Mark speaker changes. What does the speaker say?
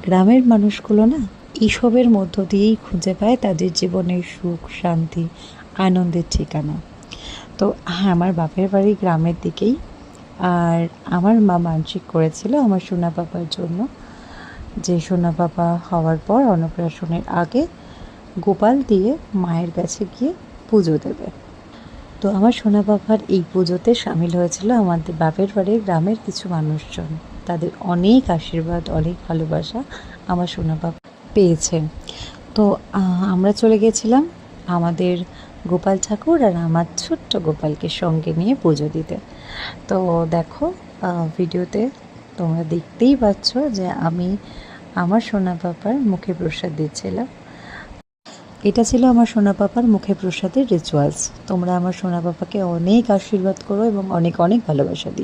Speaker 1: গ্রামের মানুষগুলো না এইসবের মধ্য দিয়েই খুঁজে পায় তাদের জীবনের সুখ, শান্তি, আনন্দের ঠিকানা। তো হ্যাঁ, আমার বাপের বাড়ি গ্রামের দিকেই। আর আমার মা মানসিক করেছিল আমার সোনা পাপার জন্য, যে সোনা পাপা হওয়ার পর অন্নপ্রাশনের আগে গোপাল দিয়ে মায়ের কাছে গিয়ে পুজো দেবে। তো আমার সোনা পাপার এই পুজোতে সামিল হয়েছিল আমাদের বাপের বাড়ির গ্রামের কিছু মানুষজন। তাদের অনেক আশীর্বাদ, অনেক ভালোবাসা আমার সোনা পাপা পেয়েছে। তো আমরা চলে গেছিলাম আমাদের গোপাল ঠাকুর আর আমার ছোট্ট গোপালকে সঙ্গে নিয়ে পুজো দিতে। তো দেখো, ভিডিওতে তোমরা দেখতেই পাচ্ছ যে আমি আমার সোনা পাপার মুখে প্রসাদ দিচ্ছিলাম। এটা ছিল আমার সোনা পাপার মুখে প্রসাদের রিচুয়ালস। তোমরা আমার সোনা পাপাকে অনেক আশীর্বাদ করো এবং অনেক অনেক ভালোবাসা দিও।